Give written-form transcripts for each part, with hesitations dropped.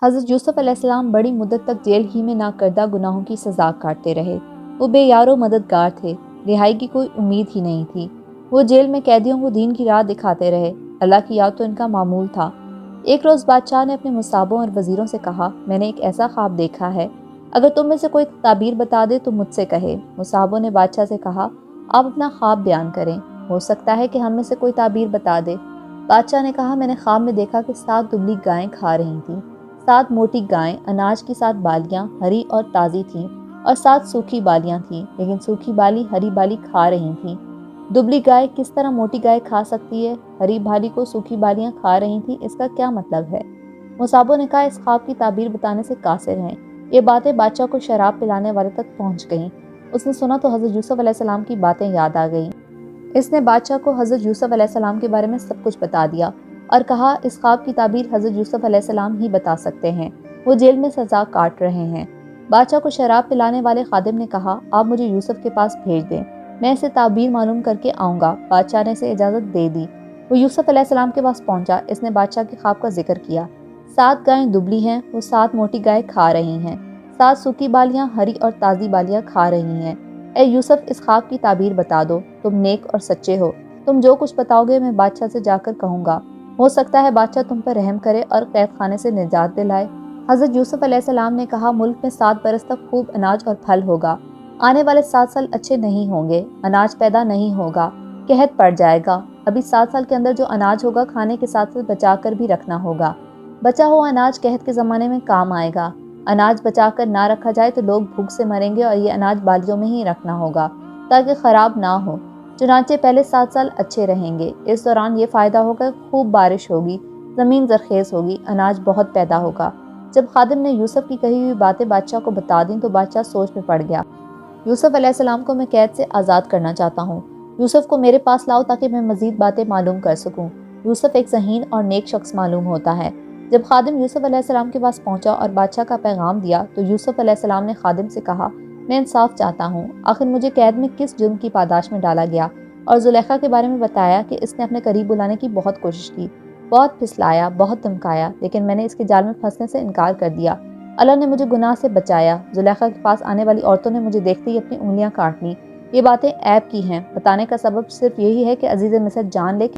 حضرت یوسف علیہ السلام بڑی مدت تک جیل ہی میں ناکردہ گناہوں کی سزا کاٹتے رہے۔ وہ بے یار و مددگار تھے، رہائی کی کوئی امید ہی نہیں تھی۔ وہ جیل میں قیدیوں کو دین کی راہ دکھاتے رہے، اللہ کی یاد تو ان کا معمول تھا۔ ایک روز بادشاہ نے اپنے مصابوں اور وزیروں سے کہا، میں نے ایک ایسا خواب دیکھا ہے، اگر تم میں سے کوئی تعبیر بتا دے تو مجھ سے کہے۔ مصابوں نے بادشاہ سے کہا، آپ اپنا خواب بیان کریں، ہو سکتا ہے کہ ہم میں سے کوئی تعبیر بتا دے۔ بادشاہ نے کہا، میں نے خواب میں دیکھا کہ 7 دبلی گائیں کھا رہی تھیں۔ 7 موٹی گائیں اناج کی 7 بالیاں ہری اور تازی تھیں، اور 7 سوکھی بالیاں تھیں، لیکن سوکھی بالی ہری بالی کھا رہی تھیں۔ دبلی گائے کس طرح موٹی گائے کھا سکتی ہے؟ ہری بالی کو سوکھی بالیاں کھا رہی تھیں، اس کا کیا مطلب ہے؟ مصابوں نے کہا، اس خواب کی تعبیر بتانے سے قاصر ہیں۔ یہ باتیں بادشاہ کو شراب پلانے والے تک پہنچ گئیں۔ اس نے سنا تو حضرت یوسف علیہ السلام کی باتیں یاد آ گئیں۔ اس نے بادشاہ کو حضرت یوسف علیہ السلام کے بارے میں سب کچھ بتا دیا اور کہا، اس خواب کی تعبیر حضرت یوسف علیہ السلام ہی بتا سکتے ہیں، وہ جیل میں سزا کاٹ رہے ہیں۔ بادشاہ کو شراب پلانے والے خادم نے کہا، آپ مجھے یوسف کے پاس بھیج دیں، میں اسے تعبیر معلوم کر کے آؤں گا۔ بادشاہ نے اسے اجازت دے دی۔ وہ یوسف علیہ السلام کے پاس پہنچا۔ اس نے بادشاہ کے خواب کا ذکر کیا۔ 7 گائیں دبلی ہیں، وہ 7 موٹی گائیں کھا رہی ہیں۔ 7 سوکھی بالیاں ہری اور تازی بالیاں کھا رہی ہیں۔ اے یوسف، اس خواب کی تعبیر بتا دو، تم نیک اور سچے ہو، تم جو کچھ بتاؤ گے میں بادشاہ سے جا کر کہوں گا، ہو سکتا ہے بادشاہ تم پر رحم کرے اور قید خانے سے نجات دلائے۔ حضرت یوسف علیہ السلام نے کہا، ملک میں 7 برس تک خوب اناج اور پھل ہوگا۔ آنے والے 7 سال اچھے نہیں ہوں گے، اناج پیدا نہیں ہوگا، قحط پڑ جائے گا۔ ابھی 7 سال کے اندر جو اناج ہوگا کھانے کے ساتھ ساتھ بچا کر بھی رکھنا ہوگا۔ بچا ہوا اناج قحط کے زمانے میں کام آئے گا۔ اناج بچا کر نہ رکھا جائے تو لوگ بھوک سے مریں گے، اور یہ اناج بالیوں میں ہی رکھنا ہوگا تاکہ خراب نہ ہو۔ چنانچہ پہلے 7 سال اچھے رہیں گے۔ اس دوران یہ فائدہ ہوگا، خوب بارش ہوگی، زمین زرخیز ہوگی، اناج بہت پیدا ہوگا۔ جب خادم نے یوسف کی کہی ہوئی باتیں بادشاہ کو بتا دیں تو بادشاہ سوچ میں پڑ گیا۔ یوسف علیہ السلام کو میں قید سے آزاد کرنا چاہتا ہوں۔ یوسف کو میرے پاس لاؤ تاکہ میں مزید باتیں معلوم کر سکوں۔ یوسف ایک ذہین اور نیک شخص معلوم ہوتا ہے۔ جب خادم یوسف علیہ السلام کے پاس پہنچا اور بادشاہ کا پیغام دیا تو یوسف علیہ السلام نے خادم سے کہا، میں انصاف چاہتا ہوں، آخر مجھے قید میں کس جرم کی پاداش میں ڈالا گیا؟ اور زلیخا کے بارے میں بتایا کہ اس نے اپنے قریب بلانے کی بہت کوشش کی، بہت پھسلایا، بہت دھمکایا، لیکن میں نے اس کے جال میں پھنسنے سے انکار کر دیا۔ اللہ نے مجھے گناہ سے بچایا۔ زلیخا کے پاس آنے والی عورتوں نے مجھے دیکھتے ہی اپنی انگلیاں کاٹ لیں۔ یہ باتیں عیب کی ہیں، بتانے کا سبب صرف یہی ہے کہ عزیز مصر جان لے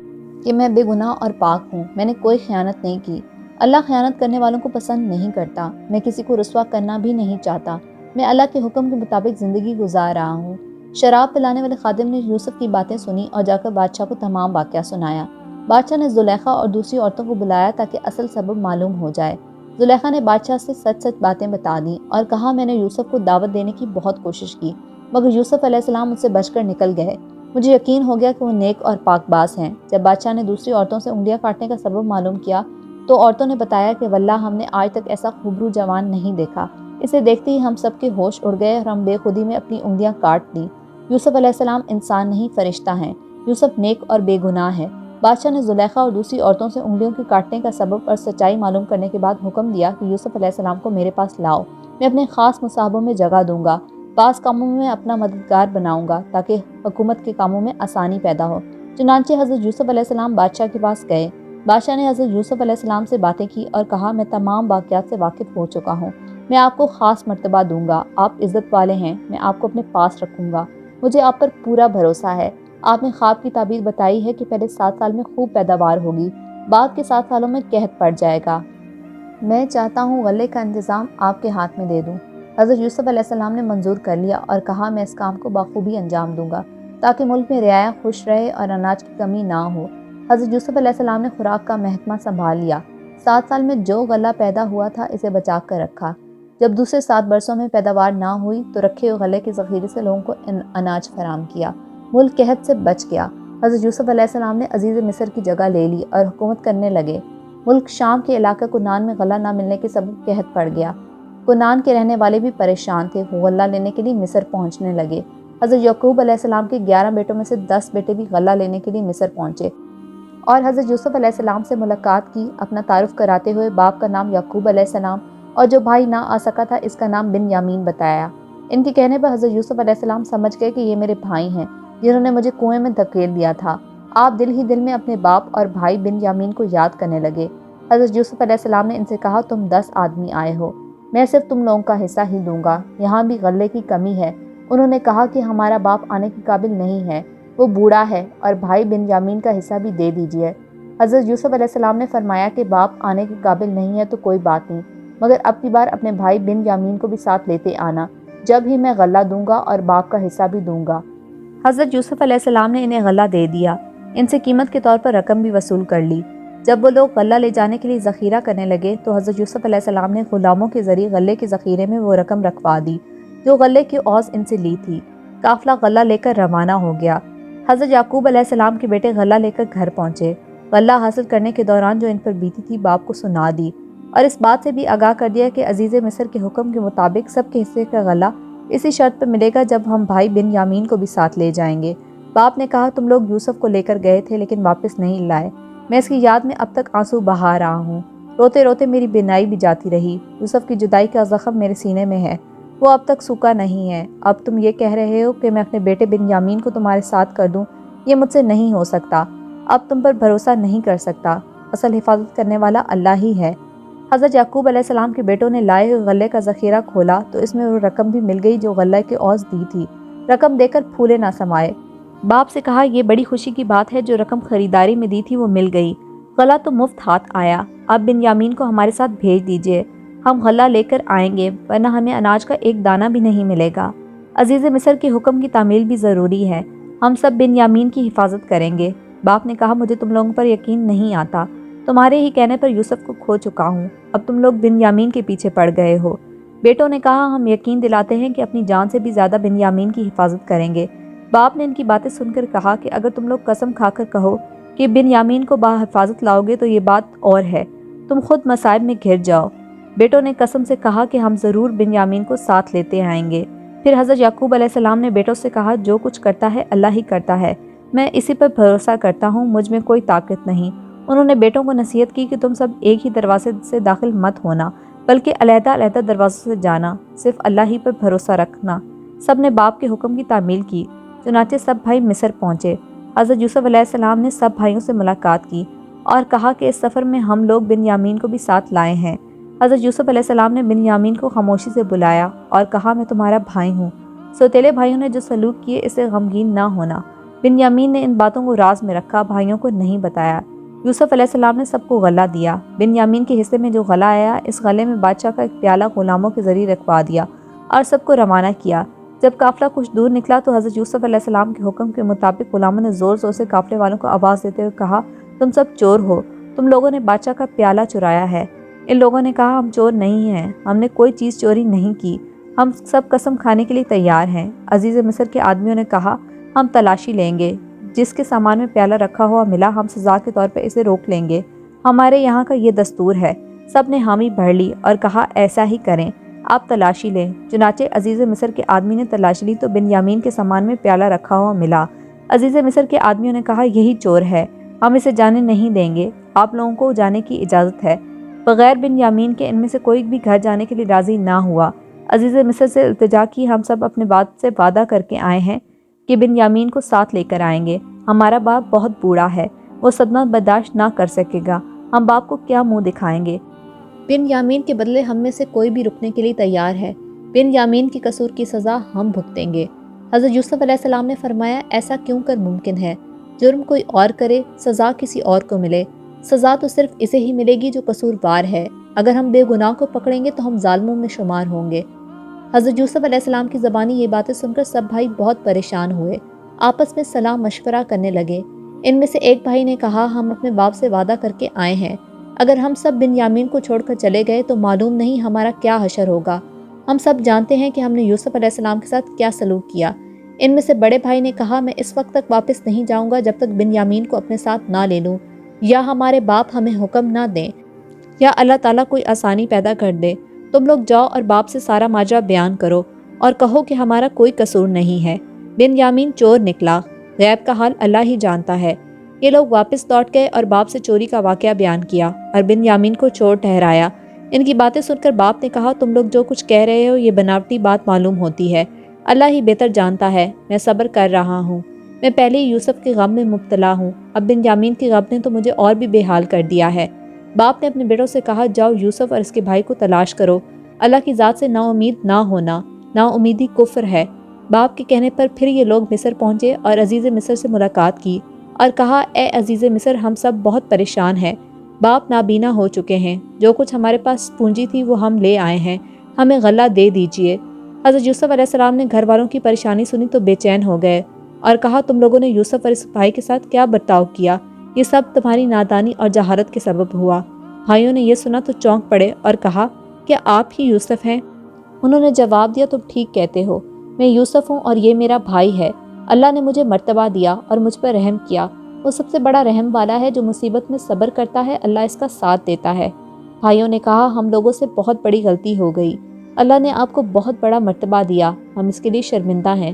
کہ میں بے گناہ اور پاک ہوں، میں نے کوئی خیانت نہیں کی۔ اللہ خیانت کرنے والوں کو پسند نہیں کرتا۔ میں کسی کو رسوا کرنا بھی نہیں چاہتا۔ میں اللہ کے حکم کے مطابق زندگی گزار رہا ہوں۔ شراب پلانے والے خادم نے یوسف کی باتیں سنی اور جا کر بادشاہ کو تمام واقعہ سنایا۔ بادشاہ نے زلیخا اور دوسری عورتوں کو بلایا تاکہ اصل سبب معلوم ہو جائے۔ زلیخا نے بادشاہ سے سچ سچ باتیں بتا دیں اور کہا، میں نے یوسف کو دعوت دینے کی بہت کوشش کی، مگر یوسف علیہ السلام مجھ سے بچ کر نکل گئے۔ مجھے یقین ہو گیا کہ وہ نیک اور پاک باز ہیں۔ جب بادشاہ نے دوسری عورتوں سے انگلیاں کاٹنے کا سبب معلوم کیا تو عورتوں نے بتایا کہ واللہ ہم نے آج تک ایسا خوبرو جوان نہیں دیکھا۔ اسے دیکھتے ہی ہم سب کے ہوش اڑ گئے اور ہم بے خودی میں اپنی انگلیاں کاٹ لیں۔ یوسف علیہ السلام انسان نہیں فرشتہ ہیں۔ یوسف نیک اور بے گناہ ہے۔ بادشاہ نے زلیخا اور دوسری عورتوں سے انگلیوں کے کاٹنے کا سبب اور سچائی معلوم کرنے کے بعد حکم دیا کہ یوسف علیہ السلام کو میرے پاس لاؤ، میں اپنے خاص مصاحبوں میں جگہ دوں گا، بعض کاموں میں اپنا مددگار بناؤں گا تاکہ حکومت کے کاموں میں آسانی پیدا ہو۔ چنانچہ حضرت یوسف علیہ السلام بادشاہ کے پاس گئے۔ بادشاہ نے حضرت یوسف علیہ السلام سے باتیں کی اور کہا، میں تمام واقعات سے واقف ہو چکا ہوں، میں آپ کو خاص مرتبہ دوں گا، آپ عزت والے ہیں، میں آپ کو اپنے پاس رکھوں گا، مجھے آپ پر پورا بھروسہ ہے۔ آپ نے خواب کی تعبیر بتائی ہے کہ پہلے 7 سال میں خوب پیداوار ہوگی، بعد کے 7 سالوں میں قحط پڑ جائے گا۔ میں چاہتا ہوں غلے کا انتظام آپ کے ہاتھ میں دے دوں۔ حضرت یوسف علیہ السلام نے منظور کر لیا اور کہا، میں اس کام کو بخوبی انجام دوں گا تاکہ ملک میں رعایا خوش رہے اور اناج کی کمی نہ ہو۔ حضرت یوسف علیہ السلام نے خوراک کا محکمہ سنبھال لیا۔ 7 سال میں جو غلہ پیدا ہوا تھا اسے بچا کر رکھا۔ جب دوسرے 7 برسوں میں پیداوار نہ ہوئی تو رکھے ہوئے غلے کے ذخیرے سے لوگوں کو اناج فراہم کیا۔ ملک قحط سے بچ گیا۔ حضرت یوسف علیہ السلام نے عزیز مصر کی جگہ لے لی اور حکومت کرنے لگے۔ ملک شام کے علاقہ کنان میں غلہ نہ ملنے کے سبب قحط پڑ گیا۔ کنان کے رہنے والے بھی پریشان تھے، وہ غلہ لینے کے لیے مصر پہنچنے لگے۔ حضرت یعقوب علیہ السلام کے 11 بیٹوں میں سے 10 بیٹے بھی غلہ لینے کے لیے مصر پہنچے اور حضرت یوسف علیہ السلام سے ملاقات کی، اپنا تعارف کراتے ہوئے باپ کا نام یعقوب علیہ السلام اور جو بھائی نہ آ سکا تھا اس کا نام بن یامین بتایا۔ ان کے کہنے پر حضرت یوسف علیہ السلام سمجھ گئے کہ یہ میرے بھائی ہیں جنہوں نے مجھے کنویں میں دھکیل دیا تھا۔ آپ دل ہی دل میں اپنے باپ اور بھائی بن یامین کو یاد کرنے لگے۔ حضرت یوسف علیہ السلام نے ان سے کہا تم 10 آدمی آئے ہو، میں صرف تم لوگوں کا حصہ ہی دوں گا، یہاں بھی غلے کی کمی ہے۔ انہوں نے کہا کہ ہمارا باپ آنے کے قابل نہیں ہے، وہ بوڑھا ہے، اور بھائی بنیامین کا حصہ بھی دے دیجیے۔ حضرت یوسف علیہ السلام نے فرمایا کہ باپ آنے کے قابل نہیں ہے تو کوئی بات نہیں، مگر اب کی بار اپنے بھائی بنیامین کو بھی ساتھ لیتے آنا، جب ہی میں غلہ دوں گا اور باپ کا حصہ بھی دوں گا۔ حضرت یوسف علیہ السلام نے انہیں غلہ دے دیا، ان سے قیمت کے طور پر رقم بھی وصول کر لی۔ جب وہ لوگ غلہ لے جانے کے لیے ذخیرہ کرنے لگے تو حضرت یوسف علیہ السلام نے غلاموں کے ذریعے غلے کے ذخیرے میں وہ رقم رکھوا دی جو غلے کی عوض ان سے لی تھی۔ قافلہ غلہ لے کر روانہ ہو گیا۔ حضرت یعقوب علیہ السلام کے بیٹے غلہ لے کر گھر پہنچے۔ غلہ حاصل کرنے کے دوران جو ان پر بیتی تھی باپ کو سنا دی، اور اس بات سے بھی آگاہ کر دیا کہ عزیز مصر کے حکم کے مطابق سب کے حصے کا غلہ اسی شرط پر ملے گا جب ہم بھائی بنیامین کو بھی ساتھ لے جائیں گے۔ باپ نے کہا تم لوگ یوسف کو لے کر گئے تھے لیکن واپس نہیں لائے، میں اس کی یاد میں اب تک آنسو بہا رہا ہوں، روتے روتے میری بینائی بھی جاتی رہی۔ یوسف کی جدائی کا زخم میرے سینے میں ہے، وہ اب تک سوکھا نہیں ہے۔ اب تم یہ کہہ رہے ہو کہ میں اپنے بیٹے بنیامین کو تمہارے ساتھ کر دوں، یہ مجھ سے نہیں ہو سکتا، اب تم پر بھروسہ نہیں کر سکتا، اصل حفاظت کرنے والا اللہ ہی ہے۔ حضرت یعقوب علیہ السلام کے بیٹوں نے لائے ہوئے غلے کا ذخیرہ کھولا تو اس میں وہ رقم بھی مل گئی جو غلے کے عوض دی تھی۔ رقم دے کر پھولے نہ سمائے۔ باپ سے کہا یہ بڑی خوشی کی بات ہے، جو رقم خریداری میں دی تھی وہ مل گئی، غلہ تو مفت ہاتھ آیا، اب بنیامین کو ہمارے ساتھ بھیج دیجئے، ہم غلہ لے کر آئیں گے ورنہ ہمیں اناج کا ایک دانہ بھی نہیں ملے گا۔ عزیز مصر کے حکم کی تعمیل بھی ضروری ہے، ہم سب بنیامین کی حفاظت کریں گے۔ باپ نے کہا مجھے تم لوگوں پر یقین نہیں آتا، تمہارے ہی کہنے پر یوسف کو کھو چکا ہوں، اب تم لوگ بنیامین کے پیچھے پڑ گئے ہو۔ بیٹوں نے کہا ہم یقین دلاتے ہیں کہ اپنی جان سے بھی زیادہ بنیامین کی حفاظت کریں گے۔ باپ نے ان کی باتیں سن کر کہا کہ اگر تم لوگ قسم کھا کر کہو کہ بنیامین کو بحفاظت لاؤ گے تو یہ بات اور ہے، تم خود مصائب میں گھر جاؤ۔ بیٹوں نے قسم سے کہا کہ ہم ضرور بنیامین کو ساتھ لیتے آئیں گے۔ پھر حضرت یعقوب علیہ السلام نے بیٹوں سے کہا جو کچھ کرتا ہے اللہ ہی کرتا ہے، میں اسی پر بھروسہ کرتا ہوں، مجھ میں کوئی طاقت نہیں۔ انہوں نے بیٹوں کو نصیحت کی کہ تم سب ایک ہی دروازے سے داخل مت ہونا، بلکہ علیحدہ علیحدہ دروازوں سے جانا، صرف اللہ ہی پر بھروسہ رکھنا۔ سب نے باپ کے حکم کی تعمیل کی، چنانچہ سب بھائی مصر پہنچے۔ حضرت یوسف علیہ السلام نے سب بھائیوں سے ملاقات کی اور کہا کہ اس سفر میں ہم لوگ بنیامین کو بھی ساتھ لائے ہیں۔ حضرت یوسف علیہ السلام نے بنیامین کو خاموشی سے بلایا اور کہا میں تمہارا بھائی ہوں۔ سوتیلے بھائیوں نے جو سلوک کیے اس سے غمگین نہ ہونا۔ بنیامین نے ان باتوں کو راز میں رکھا، بھائیوں کو نہیں بتایا۔ یوسف علیہ السلام نے سب کو غلہ دیا۔ بنیامین کے حصے میں جو غلہ آیا اس غلے میں بادشاہ کا ایک پیالہ غلاموں کے ذریعے رکھوا دیا اور سب کو روانہ کیا۔ جب قافلہ کچھ دور نکلا تو حضرت یوسف علیہ السلام کے حکم کے مطابق غلاموں نے زور زور سے قافلے والوں کو آواز دیتے ہوئے کہا تم سب چور ہو، تم لوگوں نے بادشاہ کا پیالہ چرایا ہے۔ ان لوگوں نے کہا ہم چور نہیں ہیں، ہم نے کوئی چیز چوری نہیں کی، ہم سب قسم کھانے کے لیے تیار ہیں۔ عزیز مصر کے آدمیوں نے کہا ہم تلاشی لیں گے، جس کے سامان میں پیالہ رکھا ہوا ملا ہم سزا کے طور پر اسے روک لیں گے، ہمارے یہاں کا یہ دستور ہے۔ سب نے حامی بھر لی اور کہا ایسا ہی کریں، آپ تلاشی لیں۔ چنانچہ عزیز مصر کے آدمی نے تلاشی لی تو بنیامین کے سامان میں پیالہ رکھا ہوا ملا۔ عزیز مصر کے آدمیوں نے کہا یہی چور ہے، ہم اسے جانے نہیں دیں گے، آپ لوگوں کو جانے کی اجازت ہے۔ بغیر بنیامین کے ان میں سے کوئی بھی گھر جانے کے لیے راضی نہ ہوا۔ عزیز مصر سے التجا کی ہم سب اپنے باپ سے وعدہ کر کے آئے ہیں کہ بنیامین کو ساتھ لے کر آئیں گے، ہمارا باپ بہت بوڑھا ہے، وہ صدمہ برداشت نہ کر سکے گا، ہم باپ کو کیا منہ دکھائیں گے۔ بنیامین کے بدلے ہم میں سے کوئی بھی رکنے کے لیے تیار ہے، بنیامین کی قصور کی سزا ہم بھگتیں گے۔ حضرت یوسف علیہ السلام نے فرمایا ایسا کیوں کر ممکن ہے، جرم کوئی اور کرے سزا کسی اور کو ملے، سزا تو صرف اسے ہی ملے گی جو قصوروار ہے، اگر ہم بے گناہ کو پکڑیں گے تو ہم ظالموں میں شمار ہوں گے۔ حضرت یوسف علیہ السلام کی زبانی یہ باتیں سن کر سب بھائی بہت پریشان ہوئے، آپس میں صلاح مشورہ کرنے لگے۔ ان میں سے ایک بھائی نے کہا ہم اپنے باپ سے وعدہ کر کے آئے ہیں، اگر ہم سب بنیامین کو چھوڑ کر چلے گئے تو معلوم نہیں ہمارا کیا حشر ہوگا، ہم سب جانتے ہیں کہ ہم نے یوسف علیہ السلام کے ساتھ کیا سلوک کیا۔ ان میں سے بڑے بھائی نے کہا میں اس وقت تک واپس نہیں جاؤں گا جب تک بنیامین کو اپنے ساتھ نہ لے لوں، یا ہمارے باپ ہمیں حکم نہ دیں، یا اللہ تعالیٰ کوئی آسانی پیدا کر دے۔ تم لوگ جاؤ اور باپ سے سارا ماجرا بیان کرو اور کہو کہ ہمارا کوئی قصور نہیں ہے، بنیامین چور نکلا، غیب کا حال اللہ ہی جانتا ہے۔ یہ لوگ واپس لوٹ گئے اور باپ سے چوری کا واقعہ بیان کیا اور بنیامین کو چور ٹھہرایا۔ ان کی باتیں سن کر باپ نے کہا تم لوگ جو کچھ کہہ رہے ہو یہ بناوٹی بات معلوم ہوتی ہے، اللہ ہی بہتر جانتا ہے، میں صبر کر رہا ہوں، میں پہلے ہی یوسف کے غم میں مبتلا ہوں، اب بنیامین کے غم نے تو مجھے اور بھی بے حال کر دیا ہے۔ باپ نے اپنے بیٹوں سے کہا جاؤ یوسف اور اس کے بھائی کو تلاش کرو، اللہ کی ذات سے نا امید نہ ہونا، نا امیدی کفر ہے۔ باپ کے کہنے پر پھر یہ لوگ مصر پہنچے اور عزیز مصر سے ملاقات کی اور کہا اے عزیز مصر ہم سب بہت پریشان ہیں، باپ نابینا ہو چکے ہیں، جو کچھ ہمارے پاس پونجی تھی وہ ہم لے آئے ہیں، ہمیں غلہ دے دیجیے۔ حضرت یوسف علیہ السلام نے گھر والوں کی پریشانی سنی تو بے چین ہو گئے اور کہا تم لوگوں نے یوسف اور اس بھائی کے ساتھ کیا برتاؤ کیا، یہ سب تمہاری نادانی اور جہالت کے سبب ہوا۔ بھائیوں نے یہ سنا تو چونک پڑے اور کہا کیا آپ ہی یوسف ہیں؟ انہوں نے جواب دیا تم ٹھیک کہتے ہو، میں یوسف ہوں اور یہ میرا بھائی ہے، اللہ نے مجھے مرتبہ دیا اور مجھ پر رحم کیا، وہ سب سے بڑا رحم والا ہے، جو مصیبت میں صبر کرتا ہے اللہ اس کا ساتھ دیتا ہے۔ بھائیوں نے کہا ہم لوگوں سے بہت بڑی غلطی ہو گئی، اللہ نے آپ کو بہت بڑا مرتبہ دیا، ہم اس کے لیے شرمندہ ہیں۔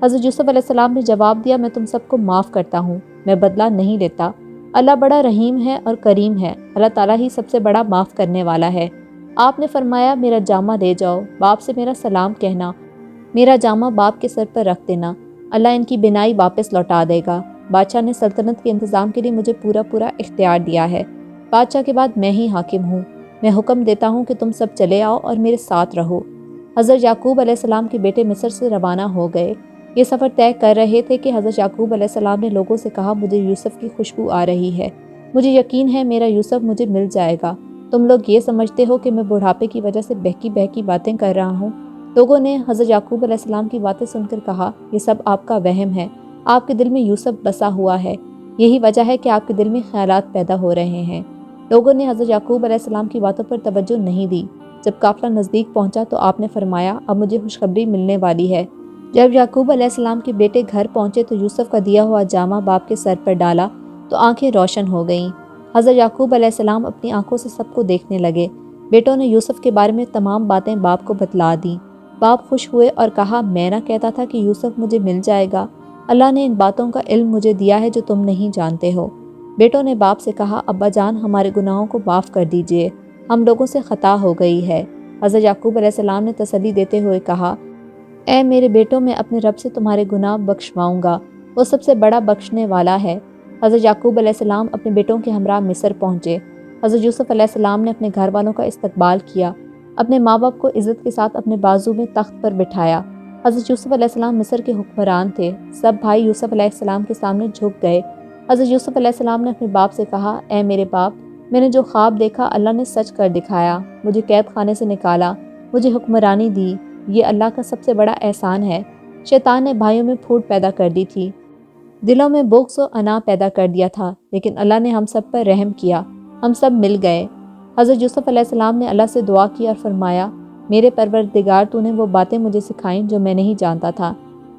حضرت یوسف علیہ السلام نے جواب دیا میں تم سب کو معاف کرتا ہوں، میں بدلہ نہیں لیتا، اللہ بڑا رحیم ہے اور کریم ہے، اللہ تعالیٰ ہی سب سے بڑا معاف کرنے والا ہے۔ آپ نے فرمایا میرا جامہ لے جاؤ، باپ سے میرا سلام کہنا، میرا جامہ باپ کے سر پر رکھ دینا، اللہ ان کی بینائی واپس لوٹا دے گا۔ بادشاہ نے سلطنت کے انتظام کے لیے مجھے پورا اختیار دیا ہے، بادشاہ کے بعد میں ہی حاکم ہوں، میں حکم دیتا ہوں کہ تم سب چلے آؤ اور میرے ساتھ رہو۔ حضرت یعقوب علیہ السلام کے بیٹے مصر سے روانہ ہو گئے، یہ سفر طے کر رہے تھے کہ حضرت یعقوب علیہ السلام نے لوگوں سے کہا مجھے یوسف کی خوشبو آ رہی ہے، مجھے یقین ہے میرا یوسف مجھے مل جائے گا، تم لوگ یہ سمجھتے ہو کہ میں بڑھاپے کی وجہ سے بہکی باتیں کر رہا ہوں؟ لوگوں نے حضرت یعقوب علیہ السلام کی باتیں سن کر کہا یہ سب آپ کا وہم ہے، آپ کے دل میں یوسف بسا ہوا ہے، یہی وجہ ہے کہ آپ کے دل میں خیالات پیدا ہو رہے ہیں۔ لوگوں نے حضرت یعقوب علیہ السلام کی باتوں پر توجہ نہیں دی۔ جب قافلہ نزدیک پہنچا تو آپ نے فرمایا اب مجھے خوشخبری ملنے والی ہے۔ جب یعقوب علیہ السلام کے بیٹے گھر پہنچے تو یوسف کا دیا ہوا جامہ باپ کے سر پر ڈالا تو آنکھیں روشن ہو گئیں۔ حضرت یعقوب علیہ السلام اپنی آنکھوں سے سب کو دیکھنے لگے۔ بیٹوں نے یوسف کے بارے میں تمام باتیں باپ کو بتلا دیں۔ باپ خوش ہوئے اور کہا میں نہ کہتا تھا کہ یوسف مجھے مل جائے گا، اللہ نے ان باتوں کا علم مجھے دیا ہے جو تم نہیں جانتے ہو۔ بیٹوں نے باپ سے کہا ابا جان ہمارے گناہوں کو معاف کر دیجئے، ہم لوگوں سے خطا ہو گئی ہے۔ حضرت یعقوب علیہ السلام نے تسلی دیتے ہوئے کہا اے میرے بیٹوں میں اپنے رب سے تمہارے گناہ بخشواؤں گا، وہ سب سے بڑا بخشنے والا ہے۔ حضرت یعقوب علیہ السلام اپنے بیٹوں کے ہمراہ مصر پہنچے۔ حضرت یوسف علیہ السلام نے اپنے گھر والوں کا استقبال کیا، اپنے ماں باپ کو عزت کے ساتھ اپنے بازو میں تخت پر بٹھایا۔ حضرت یوسف علیہ السلام مصر کے حکمران تھے، سب بھائی یوسف علیہ السلام کے سامنے جھک گئے۔ حضرت یوسف علیہ السلام نے اپنے باپ سے کہا اے میرے باپ، میں نے جو خواب دیکھا اللہ نے سچ کر دکھایا، مجھے قید خانے سے نکالا، مجھے حکمرانی دی، یہ اللہ کا سب سے بڑا احسان ہے۔ شیطان نے بھائیوں میں پھوٹ پیدا کر دی تھی، دلوں میں بغض و انا پیدا کر دیا تھا، لیکن اللہ نے ہم سب پر رحم کیا، ہم سب مل گئے۔ حضرت یوسف علیہ السلام نے اللہ سے دعا کی اور فرمایا میرے پروردگار تو نے وہ باتیں مجھے سکھائیں جو میں نہیں جانتا تھا،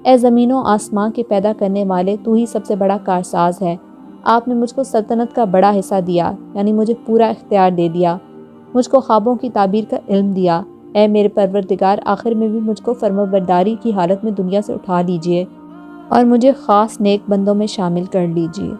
اے زمین و آسمان کے پیدا کرنے والے تو ہی سب سے بڑا کارساز ہے۔ آپ نے مجھ کو سلطنت کا بڑا حصہ دیا، یعنی مجھے پورا اختیار دے دیا، مجھ کو خوابوں کی تعبیر کا علم دیا، اے میرے پروردگار آخر میں بھی مجھ کو فرمانبرداری کی حالت میں دنیا سے اٹھا لیجئے اور مجھے خاص نیک بندوں میں شامل کر لیجئے۔